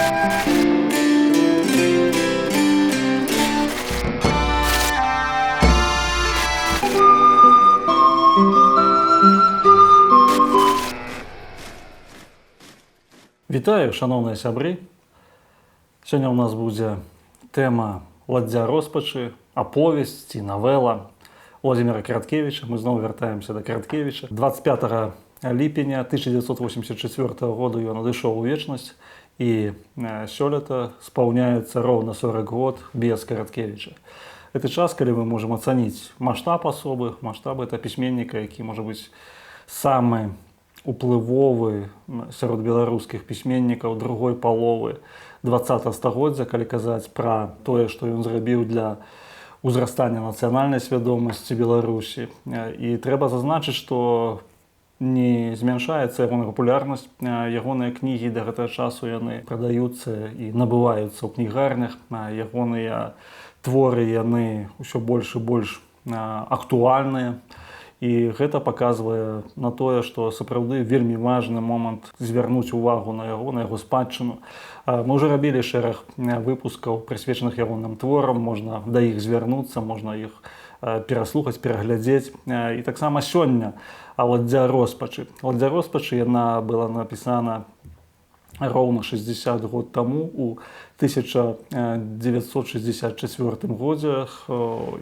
Вітаю, шановныя сябры. Сёння ў нас будзе тэма «Ладдзя роспачы», аповесць ці навела Владзіміра Караткевіча. Мы зноў вяртаемся да Караткевіча. 25 ліпеня 1984 году ён адышоў у вечнасць, і сёлета спаўняецца роўна 40 год без Караткевіча. Гэта час, калі мы можам ацаніць маштаб асобы. Маштаб — это пісьменніка, які можа быць самы уплывовы сярод беларускіх пісьменнікаў другой паловы 20 стагоддзя, калі казаць пра тое, што ён зрабіў для ўзрастання нацыянальнай свядомасці Беларусі. І трэба зазначыць, што не змяншаецца ягоная папулярнасць. Ягоныя кнігі да гэтага часу яны прадаюцца і набываюцца ў кнігарнях. Ягоныя творы яны ўсё больш і больш актуальныя. І гэта паказвае на тое, што сапраўды вельмі важны момант звярнуць увагу на яго спадчыну. Мы ўжо рабілі шэраг выпускаў, прысвечаных ягоным творам, можна да іх звярнуцца, можна іх пераслухаць, пераглядзець. І таксама сёння «Ладдзя роспачы». «Ладдзя роспачы» яна была напісана роўна 60 год таму, у 1964 годзе,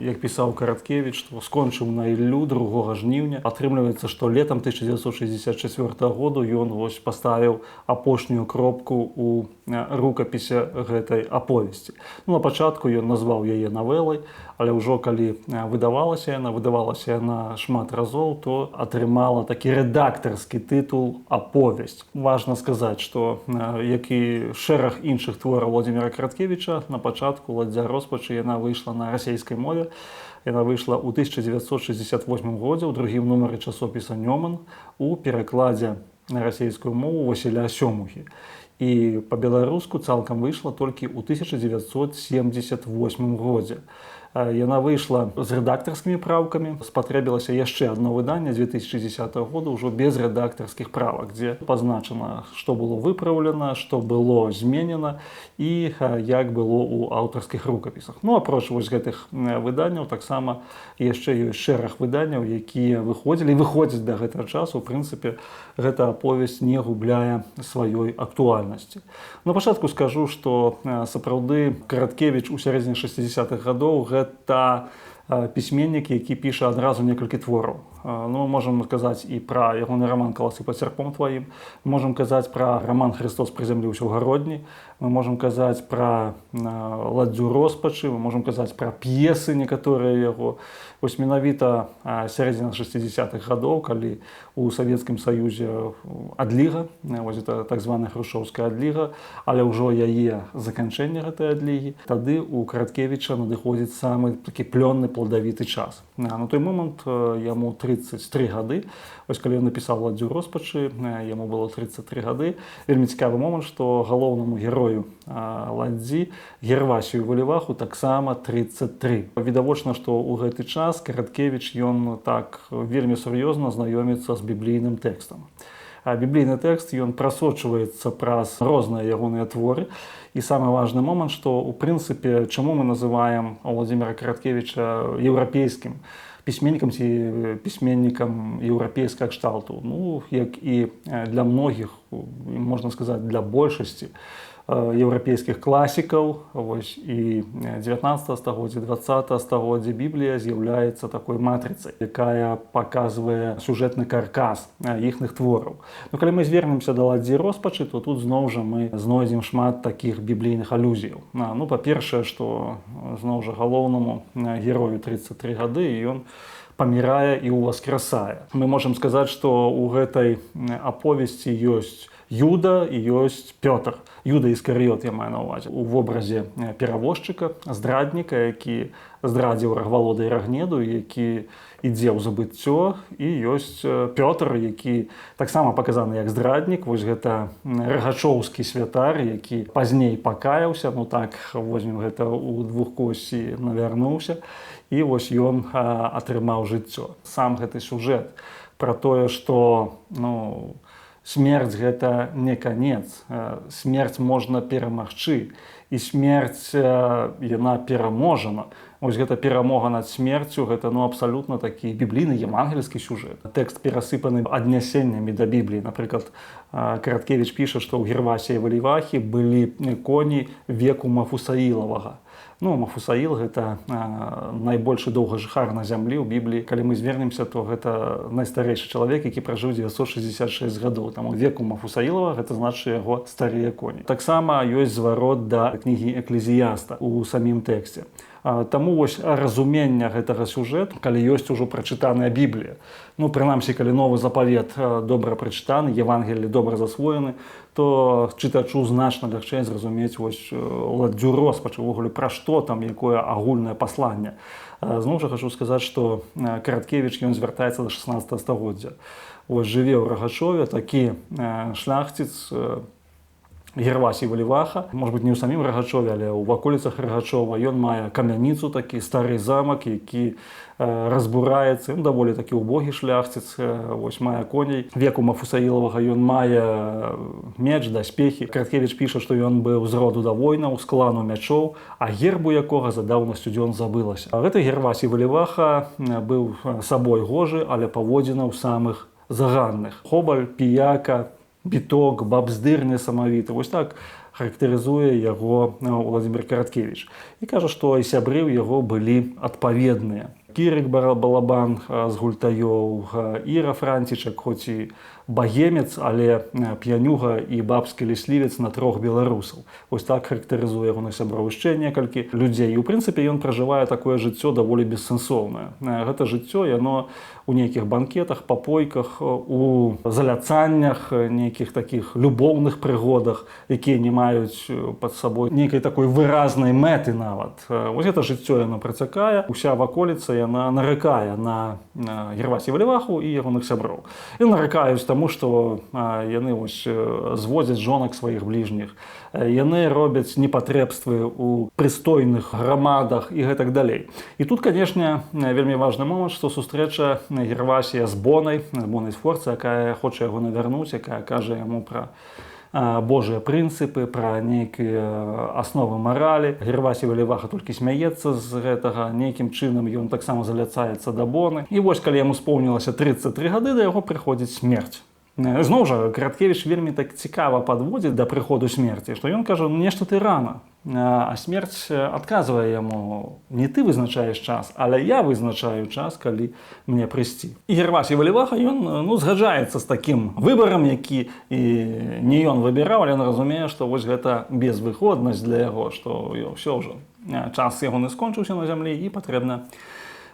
як пісаў Караткевіч, што скончыў на Іллю 2 жніўня. Атрымліваецца, што летам 1964 году ён паставіў апошнюю кропку у рукапісе гэтай аповесці. На пачатку ён назваў яе навелай, але ўжо калі выдавалася яна шмат разоў, то атрымала такі рэдактарскі тытул «Аповесць». Важна сказаць, што як і шэраг іншых твораў Владзіміра Караткевіча, на пачатку «Ладдзя роспачы» яна выйшла на расейскай мове. Яна выйшла ў 1968 годзе ў другім нумары часопіса «Нёман» у перакладзе на расейскую мову Васіля Сёмухі. І па-беларуску цалкам выйшла толькі ў 1978 годзе. Яна выйшла з рэдактарскімі праўкамі. Спатрэбілася яшчэ адно выданне 2010 года ўжо без рэдактарскіх правак, дзе пазначана, што было выпраўлена, што было зменена і як было ў аўтарскіх рукапісах. Апроч гэтых выданняў таксама яшчэ ёсць шэраг выданняў, якія выходзілі і выходзяць да гэтага часу. У прынцыпе, гэта аповесць не губляе сваёй актуальнасці. На пачатку скажу, што сапраўды Караткевіч у сярэдзіне 60-х гадоў гэта пісьменнік, які піша адразу некалькі твораў. Можам казаць і пра ягоны раман «Каласы пад сярпом тваім», можам казаць пра раман «Христос прызямліўся ў гародні», мы можам казаць пра «Ладдзю роспачы», мы можам казаць пра п'есы некаторыя яго. Менавіта сярэдзіна 60-х гадоў, калі у Савецкім Саюзе адліга, это так званая хрушчоўская адліга, але ўжо яе заканчэнне гэтай адлігі, тады у Караткевіча надыходзіць самы такі плённы пладавіты час. На той момант яму 33 гады. Калі ён напісаў «Ладдзю роспачы», яму было 33 гады. Вельмі цікавы момант, што галоўнаму герою «Ладдзі» Гервасію Валіваху таксама 33. Відавочна, што ў гэты час Караткевіч ён так вельмі сур'ёзна знаёміцца з біблійным тэкстам. Біблійны тэкст ён прасочваецца праз розныя ягоныя творы. І самы важны момант, што ў прынцыпе, чаму мы называем Владзіміра Караткевіча еўрапейскім пісьменнікам ці пісьменнікам еўрапейскага кшталту. Як і для многіх, можна сказаць, для большасці еўрапейскіх класікаў, і 19 стагоддзя, 20 стагоддзя Біблія з'яўляецца такой матрыцай, якая паказвае сюжэтны каркас іхных твораў. Калі мы звернемся да «Ладдзі роспачы», то тут зноў жа мы знойдзем шмат такіх біблійных алюзіяў. Па-першае, што зноў жа галоўнаму герою 33 гады, і ён памірае і ўваскрасае. Мы можам сказаць, што ў гэтай аповесці ёсць Юда і ёсць Пётр. Юда Іскарыёт, я маю на ўвазе, у вобразе перавозчыка, здрадніка, які здрадзіў Рагвалода і Рагнеду, які ідзе ў забыццё, і ёсць Пётр, які таксама паказаны як здраднік. Гэта рагачоўскі святар, які пазней пакаяўся, возьмем гэта ў двухкосці, навярнуўся, і ён атрымаў жыццё. Сам гэты сюжэт пра тое, што смерць гэта не канец, смерць можна перамагчы, і смерць яна пераможана. Вось гэта перамога над смерцю, гэта абсалютна такі біблійны евангельскі сюжэт. Тэкст перасыпаны аднясеннямі да Бібліі. Напрыклад, Караткевіч піша, што ў Гервасі і Валівахі былі коні веку Мафусаілавага. Мафусаіл гэта найбольшы доўгажыхар на зямлі ў Бібліі. Калі мы звернемся, то гэта найстарэйшы чалавек, які пражыў 966 гадоў. Таму веку Мафусаілава гэта значыць яго старыя коні. Таксама ёсць зварот да кнігі Эклезіяста ў самім тэксце. Таму вось разуменне гэтага сюжэту, калі ёсць ужо прачытаная Біблія, прынамсі, калі новы запавет добра прачытаны, Евангеллі добра засвоены, то чытачу значна лягчэй зразумець вось ладдзю роспачы, увогуле пра што там, якое агульнае пасланне. Зноў жа хачу сказаць, што Караткевіч ён звяртаецца да 16 стагоддзя. Вось жыве ў Рагачове такі шляхціц Гервасі Валіваха, может быть, не ў самім Рагачове, але ў ваколіцах Рагачова. Ён мае камяніцу, такі стары замак, які разбураецца. Ён даволі такі убогі шляхціц, вось мае коней. Веку Мафусаілавага ён мае меч, даспехі. Караткевіч піша, што ён быў з роду да воінаў, з клану мячоў, а гербу якога за даўнасцю дзён забылася. Гэты Гервасі Валіваха быў сабой гожы, але паводзінаў самых заганных. Хобаль, піяка, біток, бабздыр несамавіты. Вось так характарызуе яго Уладзімір Караткевіч. І кажа, што і сябры ў яго былі адпаведныя. Кірык Балабан з гультаёў, Іра Францічак, хоць і багемец, але п'янюга і бабскі ліслівец на 3 беларусаў. Вось так характарызуе яго на сяброў яшчэ некалькі людзей. І ў прынцыпе ён пражывае такое жыццё даволі бессэнсоўнае. Гэта жыццё, яно у нейкіх банкетах, папойках, у заляцаннях, нейкіх такіх любоўных прыгодах, якія не маюць пад сабой нейкай такой выразнай мэты нават. Вось гэта жыццё яно працякае, уся ваколіца яна нарыкае на Гервасі Валіваху і ягоных сяброў. І нарыкаюць таму, што яны зводзяць жонак сваіх бліжніх, яны робяць непатрэбствы ў прыстойных грамадах і гэтак далей. І тут, канешне, вельмі важны момант, што сустрэча Гервасія з Бонай Сфорца, якая хоча яго навярнуць, якая кажа яму пра Божыя прынцыпы, пра нейкія асновы маралі. Гервасі Валіваха толькі смяецца з гэтага, нейкім чынам ён таксама заляцаецца да Боны. І вось, калі яму споўнілася 33 гады, да яго прыходзіць смерць. Зноў жа, Караткевіч вельмі так цікава падводзіць да прыходу смерці, што ён кажа, нешта ты рана. А смерць адказвае яму, не ты вызначаеш час, але я вызначаю час, калі мне прыйсці. І Гервасі Валіваха, ён згаджаецца з такім выбарам, які і не ён выбіраў, але ён разумее, што вось гэта безвыходнасць для яго, што ўсё ўжо, час ягоны скончыўся на зямлі і патрэбна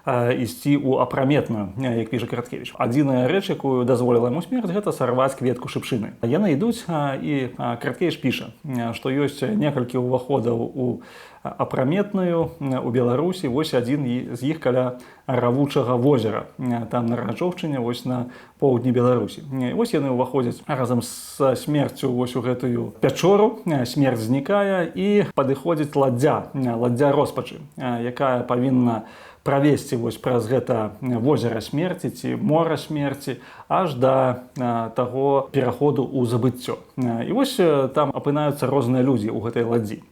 ісці ў апраметную, як піша Караткевіч. Адзіная рэч, якую дазволіла яму смерць, гэта сарваць кветку шыпшыны. Яны ідуць, і Караткевіч піша, што ёсць некалькі ўваходаў у апраметную у Беларусі, вось адзін з іх каля Равучага возера, там на Рагачоўшчыне, вось на поўдні Беларусі. Вось яны ўваходзяць разам з смерцю вось у гэтую пячору, смерць знікае і падыходзіць ладдзя роспачы, якая павінна правесці вось праз гэта возера смерці ці мора смерці аж да таго пераходу ў забыццё. І вось там апынаюцца розныя людзі ў гэтай ладдзі.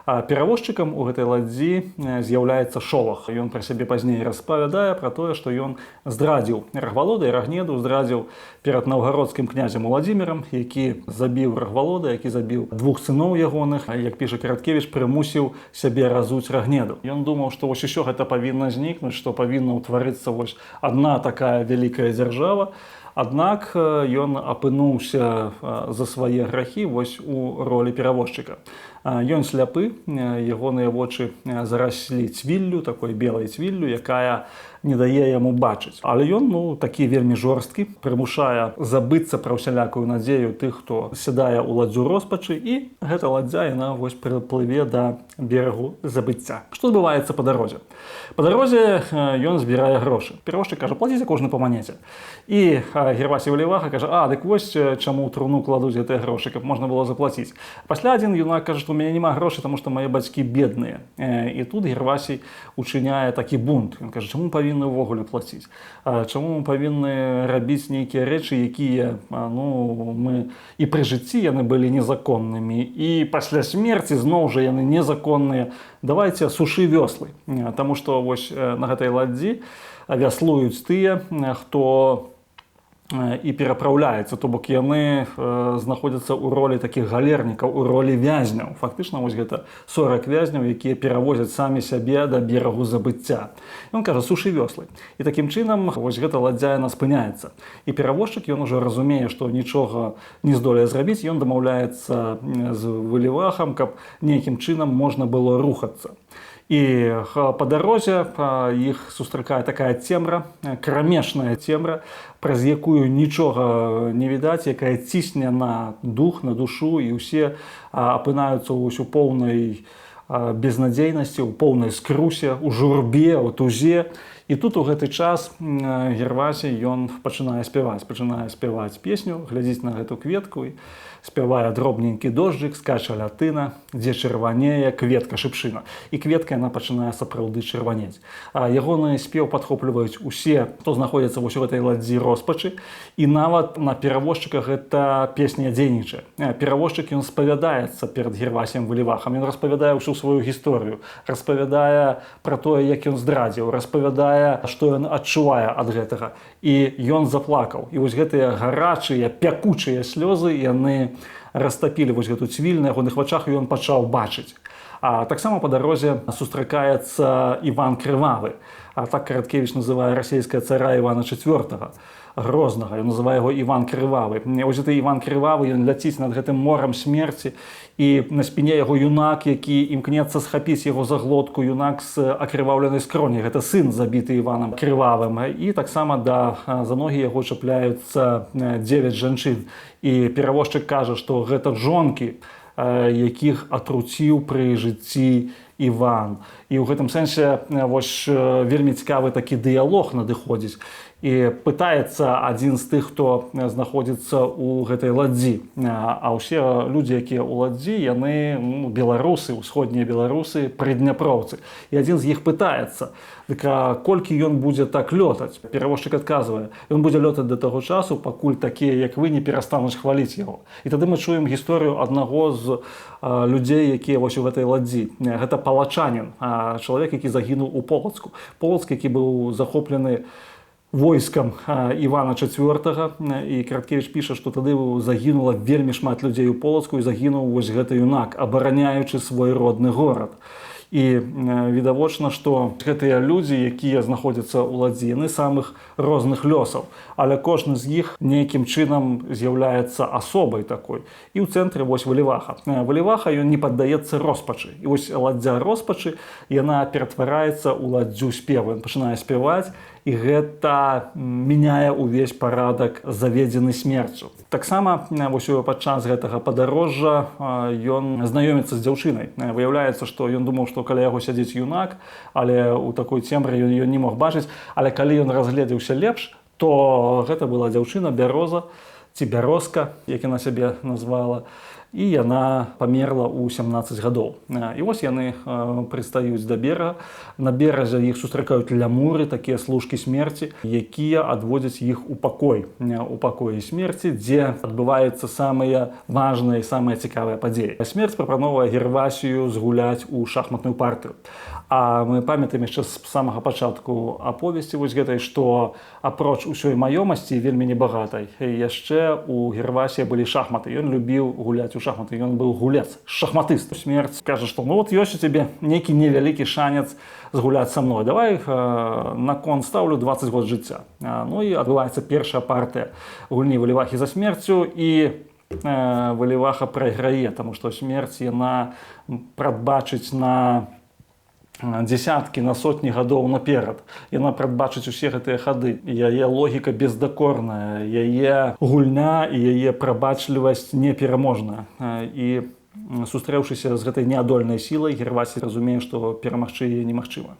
А перавозчыкам у гэтай ладдзі з'яўляецца Шолах. Ён пра сябе пазней распавядае пра тое, што ён здрадзіў Рагвалода і Рагнеду, здрадзіў перад наўгародскім князем Уладзімірам, які забіў Рагвалода, які забіў 2 сыноў ягоных, як піша Караткевіч, прымусіў сябе разуць Рагнеду. Ён думаў, што вось усё гэта павінна знікнуць, што павінна ўтварыцца вось адна такая вялікая дзяржава. Аднак ён апынуўся за свае грахі вось у ролі перавозчыка. Ён сляпы, ягоныя вочы зараслі цвіллю, такой белай цвіллю, якая не дае яму бачыць. Але ён такі вельмі жорсткі, прымушае забыцца пра ўсялякую надзею тых, хто сядае ў ладдзю роспачы, і гэта ладдзя яна вось прыплыве да берагу забыцця. Што адбываецца па дарозе? Па дарозе ён збірае грошы. Перавозчык кажа, плаціце кожны па манеце. І Гервасій Валіваха каже: а, дык вось чаму ў труну кладуць гэтыя грошы, каб можна было заплаціць. Пасля адзін юнак кажа, што ў мяне няма грошай, таму што мае бацькі бедныя. І тут Гервасій учыняе такі бунт. Ён кажа: чаму мы павінны ўвогуле плаціць? Чаму мы павінны рабіць нейкія рэчы, якія мы і пры жыцці яны былі незаконнымі, і пасля смерці зноў жа яны незаконныя. Давайте сушы вёслы. Таму што вось на гэтай ладдзі вяслуюць тыя, хто і перапраўляецца, то бок яны знаходзяцца ў ролі такіх галернікаў, у ролі вязняў. Фактычна вось гэта 40 вязняў, якія перавозяць самі сябе да берагу забыцця. Ён кажа: сушы вёслы. І такім чынам вось гэта ладдзя яна спыняецца. І перавозчык, ён ужо разумее, што нічога не здолее зрабіць, ён дамаўляецца з Валівахам, каб нейкім чынам можна было рухацца. І па дарозе іх сустракае такая цемра, крамешная цемра, праз якую нічога не відаць, якая цісне на дух, на душу, і ўсе апынаюцца у поўнай безнадзейнасці, у поўнай скрусе, у журбе, у тузе. І тут у гэты час Гервасій ён пачынае спяваць песню, глядзіць на гэту кветку і спявае: дробненькі дожджык, скача лятына, дзе чырванее кветка шыпшына. І кветка яна пачынае сапраўды чырванець. Ягоны спеў падхопліваюць усе, хто знаходзіцца вось у гэтай ладдзі роспачы, і нават на перавозчыка гэта песня дзейнічае. Перавозчык ён спавядаецца перад Гервасіем Валівахам, ён распавядае ўсю сваю гісторыю, распавядае пра тое, як ён здрадзіў, распавядае, што ён адчувае ад гэтага. І ён заплакаў. І вось гэтыя гарачыя, пякучыя слёзы, яны растапілі вось гэту цвіль на ягоных вачах, і ён пачаў бачыць. Таксама па дарозе сустракаецца Іван Крывавы. Так Караткевіч называе расійскага цара Івана IV, Грознага. Ён называе яго Іван Крывавы. Ось гэты Іван Крывавы, ён ляціць над гэтым морам смерці, і на спіне яго юнак, які імкнецца схапіць яго за глотку, юнак з акрываўленай скроні. Гэта сын, забіты Іванам Крывавым. І таксама за ногі яго чапляюцца 9 жанчын. І перавозчык кажа, што гэта жонкі, якіх атруціў пры жыцці Іван. І ў гэтым сэнсе вось вельмі цікавы такі дыялог надыходзіць. І пытаецца адзін з тых, хто знаходзіцца ў гэтай ладдзі. А ўсе людзі, якія ў ладдзі, яны беларусы, усходнія беларусы, прыдняпроўцы. І адзін з іх пытаецца: дык колькі ён будзе так лётаць? Перавозчык адказвае: ён будзе лётаць да таго часу, пакуль такія, як вы, не перастануць хваліць яго. І тады мы чуем гісторыю аднаго з людзей, якія вось у гэтай ладдзі. Гэта палачанін, чалавек, які загінуў у Полацку. Полацк, які быў захоплены войскам Івана IV, і Караткевіч піша, што тады загінула вельмі шмат людзей у Полацку, і загінуў вось гэты юнак, абараняючы свой родны горад. І відавочна, што гэтыя людзі, якія знаходзяцца ў ладдзі, яны самых розных лёсаў, але кожны з іх нейкім чынам з'яўляецца асобай такой. І ў цэнтры вось Валіваха. Валіваха, ён не паддаецца роспачы. І вось ладдзя роспачы, яна ператвараецца ў ладдзю спеву. Ён пачынае спяваць, і гэта мяняе ўвесь парадак, заведзены смерцю. Таксама вось падчас гэтага падарожжа ён знаёміцца з дзяўчынай. Выяўляецца, што ён думаў, што каля яго сядзіць юнак, але ў такой цемры ён не мог бачыць. Але калі ён разгледзеўся лепш, то гэта была дзяўчына Бяроза, ці Бярозка, як яна сябе назвала. І яна памерла ў 17 гадоў. І вось яны прыстаюць да берага. На беразе іх сустракаюць лямуры, такія служкі смерці, якія адводзяць іх у пакой. У пакоі смерці, дзе адбываюцца самыя важныя і самыя цікавыя падзеі. Смерць прапановвае Гервасію згуляць у шахматную партыю. А мы памятаем яшчэ з самага пачатку аповесці вось гэтай, што апроч усёй маёмасці, вельмі небагатай, яшчэ у Гервасія былі шахматы. Ён любіў гуляць у шахматы, ён быў гулец, шахматыст. Смерць кажа, што ну вот ёсць у цябе нейкі невялікі шанец згуляць са мной. Давай на кон ставлю 20 год жыцця. Ну і адбываецца першая партыя гульні Валівахі за смерцю, і Валіваха прайграе, таму што смерць яна прадбачыць на дзесяткі, на сотні гадоў наперад. Яна прадбачыць усе гэтыя хады. Яе логіка бездакорная, яе гульня і яе прабачлівасць непераможная. І сустрэўшыся з гэтай неадольнай сілай, Гервасій разумее, што перамагчы яе немагчыма.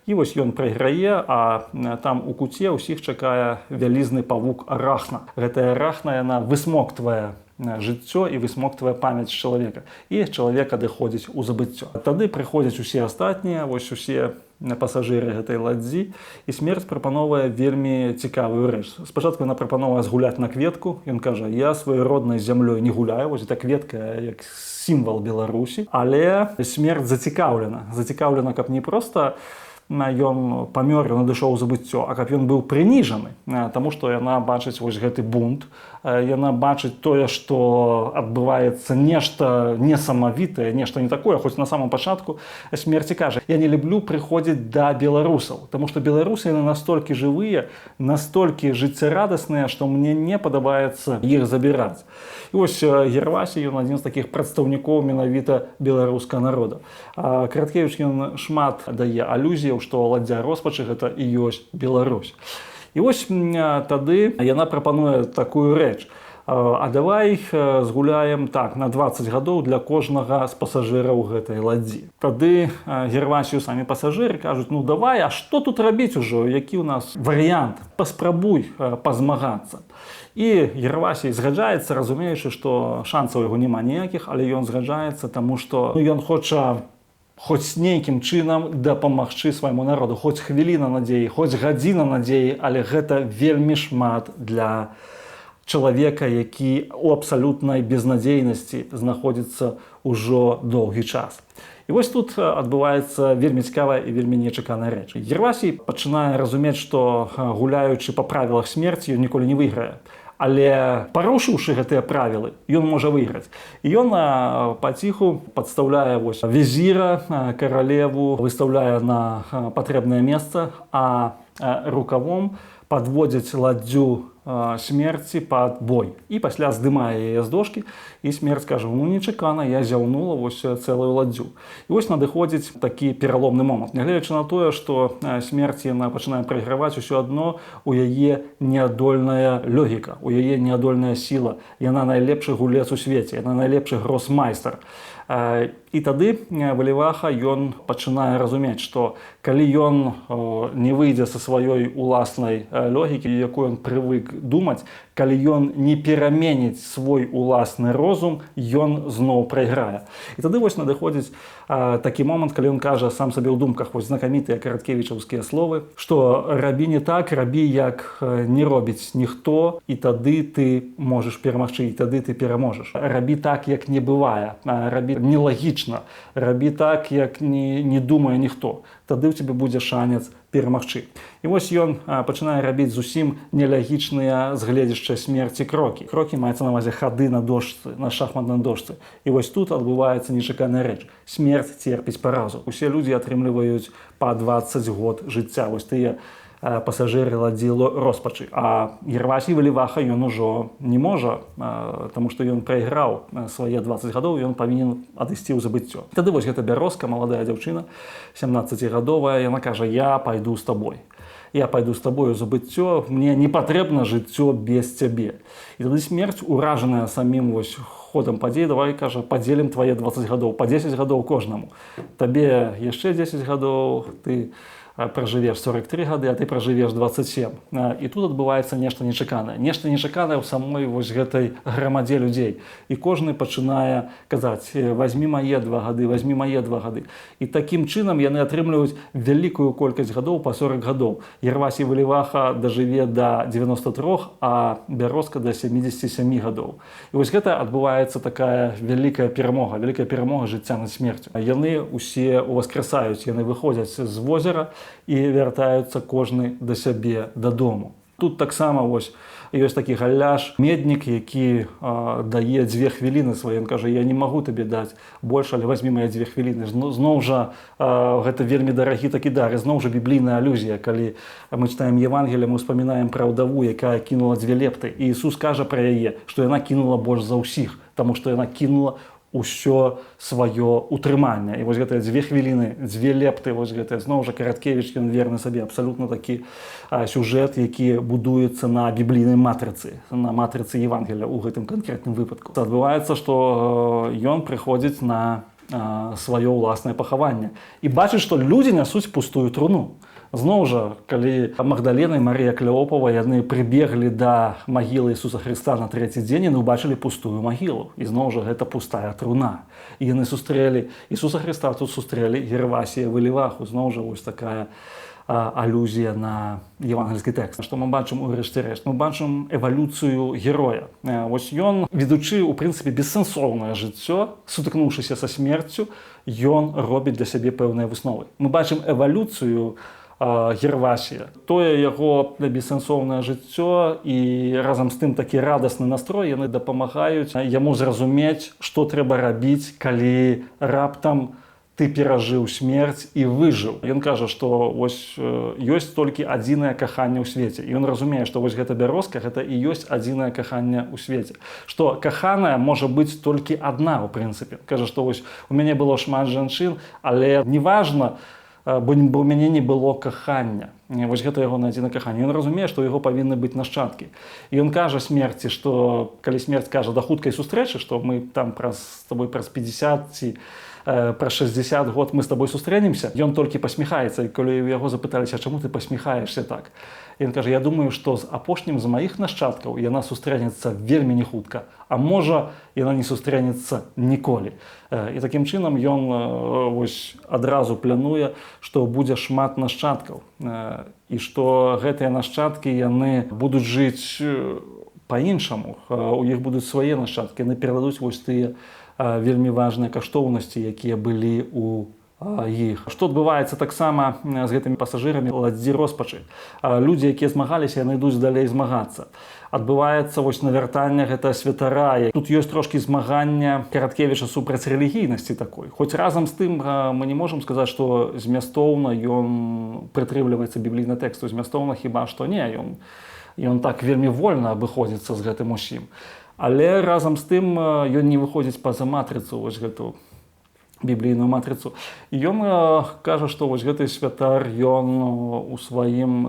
І вось ён прайграе, а там у куце ўсіх чакае вялізны павук арахна. Гэтая арахна, яна высмоктвае жыццё і высмоктвае памяць чалавека. І чалавек адыходзіць у забыццё. Тады прыходзяць усе астатнія, вось усе пасажыры гэтай ладдзі, і смерць прапановвае вельмі цікавую рэч. Спачатку яна прапановвае згуляць на кветку. Ён кажа: я сваёй роднай зямлёй не гуляю, вось эта кветка як сімвал Беларусі. Але смерць зацікаўлена, каб не проста ён памёр, ён адышоў у забыццё, а каб ён быў прыніжаны, таму што яна бачыць вось гэты бунт, яна бачыць тое, што адбываецца нешта несамавітае, нешта не такое, хоць на самом пачатку смерці кажа: я не люблю прыходзіць да беларусаў, таму што беларусы яны настолькі жывыя, настолькі жыццярадасныя, што мне не падабаецца іх забіраць. І вось Гервасій, ён адзін з такіх прадстаўнікоў менавіта беларускага народа. Караткевіч ён шмат дае алюзіяў, што ладдзя роспачы гэта і ёсць Беларусь. І вось тады яна прапануе такую рэч: а давай згуляем так на 20 гадоў для кожнага з пасажыраў гэтай ладдзі. Тады Гервасію самі пасажыры кажуць: ну давай, а што тут рабіць ужо, які ў нас варыянт, паспрабуй пазмагацца. І Гервасій згаджаецца, разумеючы, што шансаў яго няма ніякіх, але ён згаджаецца, таму што ён хоча хоць нейкім чынам дапамагчы свайму народу, хоць хвіліна надзеі, хоць гадзіна надзеі, але гэта вельмі шмат для чалавека, які у абсалютнай безнадзейнасці знаходзіцца ўжо доўгі час. І вось тут адбываецца вельмі цікавая і вельмі нечаканая рэч. Гервасій пачынае разумець, што гуляючы па правілах смерці, ён ніколі не выйграе. Але парушыўшы гэтыя правілы, ён можа выйграць. І ён паціху падстаўляе візіра, каралеву, выстаўляе на патрэбнае месца, а рукавом падводзяць ладдзю смерці пад бой. І пасля здымае яе з дошкі, і смерць кажа: ну нечакана, я зяўнула вось цэлую ладдзю. І вось надыходзіць такі пераломны момант. Нягледзячы на тое, што смерць яна пачынае прайграваць, усё адно у яе неадольная логіка, у яе неадольная сіла. Яна найлепшы гулец у свеце, яна найлепшы гросмайстар. І тады Валіваха, ён пачынае разумець, што калі ён не выйдзе са сваёй уласнай логікі, якую ён прывык думаць, калі ён не пераменіць свой уласны розум, ён зноў прайграе. І тады вось надыходзіць такі момант, калі ён кажа сам сабе ў думках, вось знакамітыя караткевічаўскія словы, што рабі не так, рабі як не робіць ніхто, і тады ты можаш перамагчы, і тады ты пераможаш. Рабі так, як не бывае, рабі нелагічна, рабі так, як не думае ніхто. Тады ў цябе будзе шанец перамагчы. І вось ён пачынае рабіць зусім нелягічныя з гледзяшча смерці крокі. Крокі маецца на ўвазе хады на дошцы, на шахматнай дошцы. І вось тут адбываецца нечаканая рэч. Смерць церпіць паразу. Усе людзі атрымліваюць па 20 год жыцця. Вось тыя пасажыры ладдзі роспачы. А Гервасій Валіваха ён ужо не можа, таму што ён прайграў свае 20 гадоў, ён павінен адысці ў забыццё. Тады вось гэта бярозка, маладая дзяўчына, 17гадовая, яна кажа: я пайду з табой. Я пайду з табою ў забыццё, мне не патрэбна жыццё без цябе. І тады смерць, уражаная самім вось ходам падзей, давай, кажа, падзелім твае 20 гадоў, па 10 гадоў кожнаму. Табе яшчэ 10 гадоў, ты пражывеш 43 гады, а ты пражывеш 27. І тут адбываецца нешта нечаканае. Нешта нечаканае ў самой вось гэтай грамадзе людзей. І кожны пачынае казаць: вазьмі мае 2 гады, вазьмі мае 2 гады. І такім чынам яны атрымліваюць вялікую колькасць гадоў, па 40 гадоў. Гервасій Валіваха дажыве да 93, а бярозка да 77 гадоў. І вось гэта адбываецца такая вялікая перамога жыцця над смерцю. Яны усе уваскрасаюць, яны выходзяць з возера і вяртаюцца кожны да сябе дадому. Тут таксама вось ёсць такі галляш, меднік, які дае 2 хвіліны свае. Ён кажа: я не магу табе даць больш, але вазьмі мае 2 хвіліны. Зноў жа гэта вельмі дарагі такі дар. І зноў жа біблійная алюзія. Калі мы чытаем Евангелие, мы ўспамінаем пра ўдаву, якая кінула 2 лепты. І Ісус кажа пра яе, што яна кінула больш за ўсіх, таму што яна кінула усё сваё утрыманне. І вось гэтыя 2 хвіліны, 2 лепты, вось гэтыя, зноў жа Караткевіч, ён верны сабе, абсалютна такі сюжэт, які будуецца на біблійнай матрыцы, на матрыцы Евангелія ў гэтым канкрэтным выпадку. Адбываецца, што ён прыходзіць на сваё ўласнае пахаванне і бачыць, што людзі нясуць пустую труну. Зноў жа, калі Магдалена і Марія Клеопава яны прыбеглі да магілы Ісуса Хрыста на трэці дзень, яны ўбачылі пустую магілу. І зноў жа гэта пустая труна. І яны сустрэлі Ісуса Хрыста, тут сустрэлі Гервасія Выліваху. Зноў жа вось такая алюзія на евангельскі тэкст. Што мы бачым у рэшце рэшт? Мы бачым эвалюцыю героя. Вось ён, ведучы, у прынцыпе, бессэнсоўнае жыццё, сутыкнуўшыся са смерцю, ён робіць для сябе пэўныя высновы. Мы бачым эвалюцыю Гервасія. Тое яго бессэнсоўнае жыццё і разам з тым такі радасны настрой, яны дапамагаюць яму зразумець, што трэба рабіць, калі раптам ты перажыў смерць і выжыў. Ён кажа, што вось ёсць толькі адзінае каханне ў свеце. І ён разумее, што вось гэта бярозка, гэта і ёсць адзінае каханне ў свеце. Што каханая можа быць толькі адна, у прынцыпе. Кажа, што вось у мяне было шмат жанчын, але неважна, бо ў мяне не было кахання. Вось гэта яго на адзінае каханне. Ён разумее, што ў яго павінны быць нашчадкі. І ён кажа смерці, што калі смерць кажа да хуткай сустрэчы, што мы там з тобой праз 50 ці праз 60 год мы з табой сустрэнемся, ён толькі пасміхаецца. І калі яго запыталіся, чаму ты пасміхаешся так? Ён кажа, я думаю, што з апошнім з маіх нашчадкаў яна сустрэнецца вельмі не хутка, а можа, яна не сустрэнецца ніколі. І такім чынам ён вось адразу плануе, што будзе шмат нашчадкаў. І што гэтыя нашчадкі, яны будуць жыць па-іншаму. У іх будуць свае нашчадкі, яны перададуць вось тыя вельмі важныя каштоўнасці, якія былі у іх. Што адбываецца таксама з гэтымі пасажырамі ладдзі роспачы? Людзі, якія змагаліся, яны ідуць далей змагацца. Адбываецца вось навяртанне гэта святара. Тут ёсць трошкі змагання Караткевіча супраць рэлігійнасці такой. Хоць разам з тым мы не можам сказаць, што змястоўна ён прытрымліваецца біблійна тэксту. Змястоўна хіба што не. Ён так вельмі вольна абыходзіцца з гэтым усім. Але разам з тым ён не выходзіць па-за матрыцу, вось гэту біблійную матрыцу. І ён кажа, што вось гэты святар, ён у сваім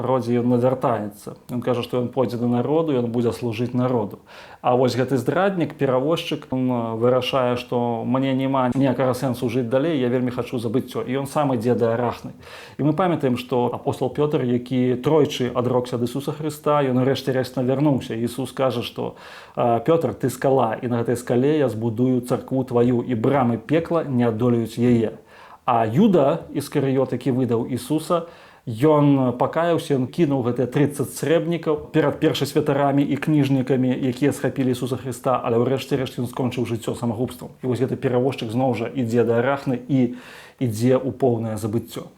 родзе ён навяртаецца. Ён кажа, што ён пойдзе да народу, ён будзе служыць народу. А вось гэты здраднік, перавозчык, он вырашае, што мне няма ніякага сэнсу жыць далей, я вельмі хачу забыццё. І ён сам ідзе да Арахны. І мы памятаем, што апостол Пётр, які тройчы адрокся ад Ісуса Хрыста, ён урэшце рэшт навярнуўся. Ісус кажа, што Пётр, ты скала, і на гэтай скале я збудую царкву тваю, і брамы пекла не адолеюць яе. А Юда Іскарыёт, які выдаў Ісуса, ён пакаяўся, ён кінуў гэтыя 30 срэбнікаў перад першасвятарамі і кніжнікамі, якія схапілі Ісуса Хрыста, але ўрэшце рэшт ён скончыў жыццё самагубствам. І вось гэты перавозчык зноў жа ідзе да Арахны і ідзе ў поўнае забыццё.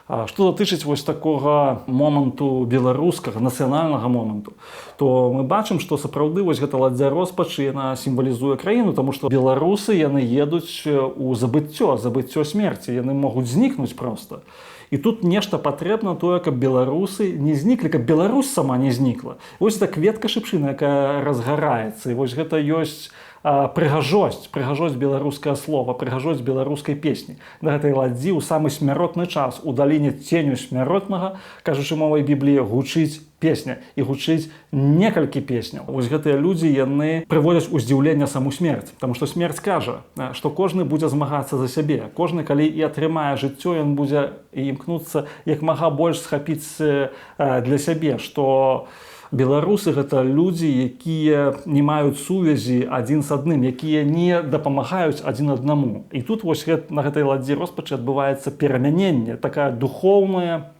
Што датычыць вось такога моманту беларускага, нацыянальнага моманту, то мы бачым, што сапраўды вось гэта ладдзя роспачы, яна сімвалізуе краіну, таму што беларусы, яны едуць у забыццё смерці, яны могуць знікнуць проста. І тут нешта патрэбна тое, каб беларусы не зніклі, каб Беларусь сама не знікла. Вось гэта кветка шыпшыны, якая разгараецца, і вось гэта ёсць прыгажосць беларускае слова, прыгажосць беларускай песні. На гэтай ладдзі ў самы смяротны час у даліне ценю смяротнага, кажучы мовай Бібліі, гучыць песня і гучыць некалькі песняў. Вось гэтыя людзі, яны прыводзяць у здзіўленне саму смерць, таму што смерць кажа, што кожны будзе змагацца за сябе. Кожны, калі і атрымае жыццё, ён будзе імкнуцца як мага больш схапіць для сябе, што беларусы гэта людзі, якія не маюць сувязі адзін з адным, якія не дапамагаюць адзін аднаму. І тут вось на гэтай ладдзі роспачы адбываецца перамяненне, такая духоўная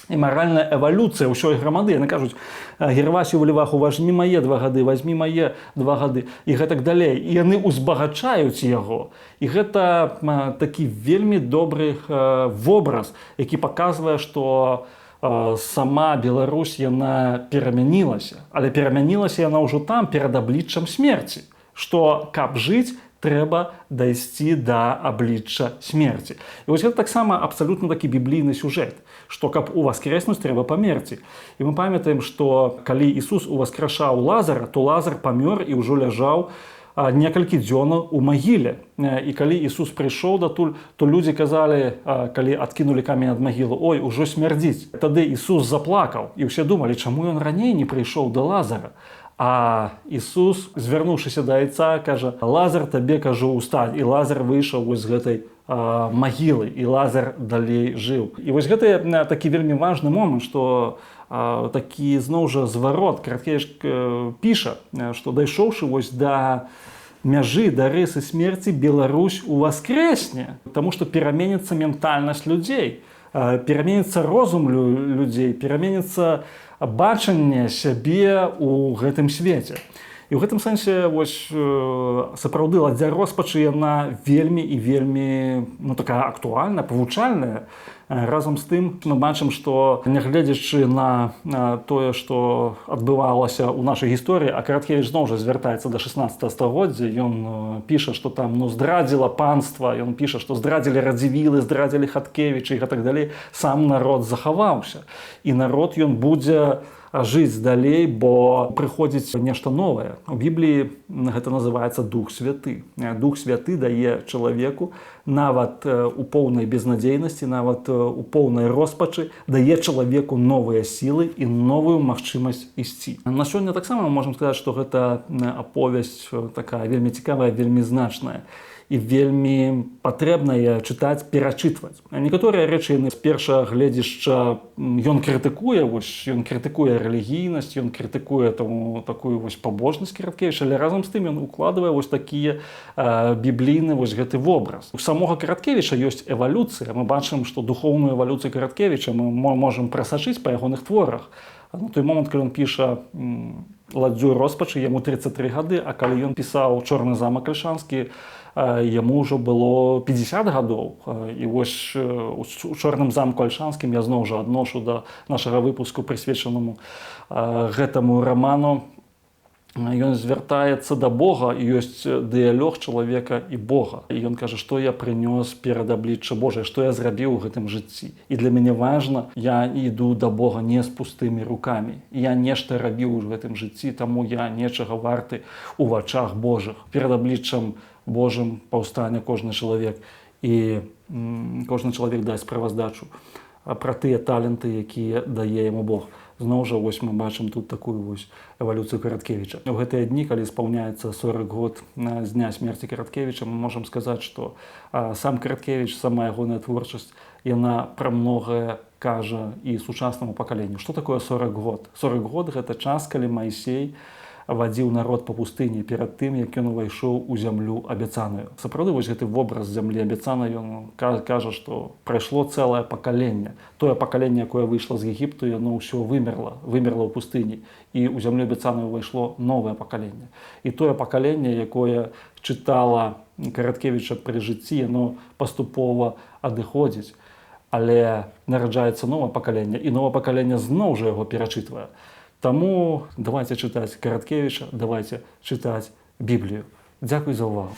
і маральная эвалюцыя ўсёй грамады. Яны кажуць, Гервасію Выліваху, вазьмі мае 2 гады, вазьмі мае 2 гады, і гэтак далей. І яны узбагачаюць яго. І гэта такі вельмі добры вобраз, які паказвае, што сама Беларусь, яна перамянілася. Але перамянілася яна ўжо там, перад абліччам смерці. Што, каб жыць, трэба дайсці да аблічча смерці. І вось гэта таксама абсалютна такі біблійны сюжэт, што каб уваскрэснуць, трэба памерці. І мы памятаем, што калі Ісус уваскрашаў Лазара, то Лазар памёр і ўжо ляжаў некалькі дзён у магіле. І калі Ісус прыйшоў датуль, то людзі казалі, калі адкінулі камень ад магілы, ой, ужо смярдзіць. Тады Ісус заплакаў, і ўсе думалі, чаму ён раней не прыйшоў да Лазара. А Ісус, звярнуўшыся да айца, кажа: Лазар, табе кажу, устань. І Лазар выйшаў вось з гэтай магілы, і Лазар далей жыў. І вось гэта такі вельмі важны момант, што такі зноў жа зварот. Караткевіч піша, што дайшоўшы вось да мяжы, да рысы смерці, Беларусь уваскрэсне, таму што пераменіцца ментальнасць людзей, пераменіцца розум людзей, пераменіцца бачанне сябе ў гэтым свеце. І ў гэтым сэнсе вось сапраўды ладдзя роспачы яна вельмі і вельмі такая актуальная, павучальная. Разам з тым мы бачым, што нягледзячы на тое, што адбывалася ў нашай гісторыі, а Караткевіч зноў жа звяртаецца да 16 стагоддзя, ён піша, што там здрадзіла панства, ён піша, што здрадзілі Радзівілы, здрадзілі Хаткевічы і гэтак далей. Сам народ захаваўся. І народ ён будзе жыць далей, бо прыходзіць нешта новае. У Бібліі гэта называецца Дух Святы. Дух Святы дае чалавеку нават у поўнай безнадзейнасці, нават у поўнай роспачы, дае чалавеку новыя сілы і новую магчымасць ісці. На сёння таксама мы можам сказаць, што гэта аповесць такая вельмі цікавая, вельмі значная. І вельмі патрэбна чытаць, перачытваць. Некаторыя рэчы з першага гледзішча ён крытыкуе рэлігійнасць, ён крытыкуе такую пабожнасць Караткевіча, але разам з тым ён укладвае такія біблійны гэты вобраз. У самога Караткевіча ёсць эвалюцыя. Мы бачым, што духоўную эвалюцыю Караткевіча мы можам прасачыць па ягоных творах. На той момант, калі ён піша ладдзю роспачы, яму 33 гады, а калі ён пісаў Чорны замак Альшанскі, яму ўжо было 50 гадоў. І вось у Чорным замку Альшанскім я зноў жа адношу да нашага выпуску, прысвечанаму гэтаму раману. Ён звяртаецца да Бога, і ёсць дыялог чалавека і Бога. І ён кажа, што я прынёс перад аблічча Божае, што я зрабіў у гэтым жыцці. І для мяне важна, я іду да Бога не з пустымі рукамі. Я нешта рабіў у гэтым жыцці, таму я нечага варты ў вачах Божых. Перад абліччам Божым паўстане кожны чалавек, і кожны чалавек дасць справаздачу пра тыя таленты, якія дае яму Бог. Зноў жа вось мы бачым тут такую эвалюцыю Караткевіча. У гэтыя дні, калі спаўняецца 40 год з дня смерці Караткевіча, мы можам сказаць, што сам Караткевіч, сама ягоная творчасць, яна пра многае кажа і сучаснаму пакаленню. Што такое 40 год? 40 год гэта час, калі Маісей вадзіў народ па пустыні перад тым, як ён увайшоў у зямлю абяцаную. Сапраўды вось гэты вобраз зямлі абяцанай, ён кажа, што прайшло цэлае пакаленне. Тое пакаленне, якое выйшло з Егіпту, яно ўсё вымерла ў пустыні. І ў зямлю абяцаную увайшло новае пакаленне. І тое пакаленне, якое чытала Караткевіча пры жыцці, яно паступова адыходзіць. Але нараджаецца новае пакаленне, і новае пакаленне зноў жа яго перачытвае. Таму давайце чытаць Караткевіча, давайце чытаць Біблію. Дзякуй за ўвагу.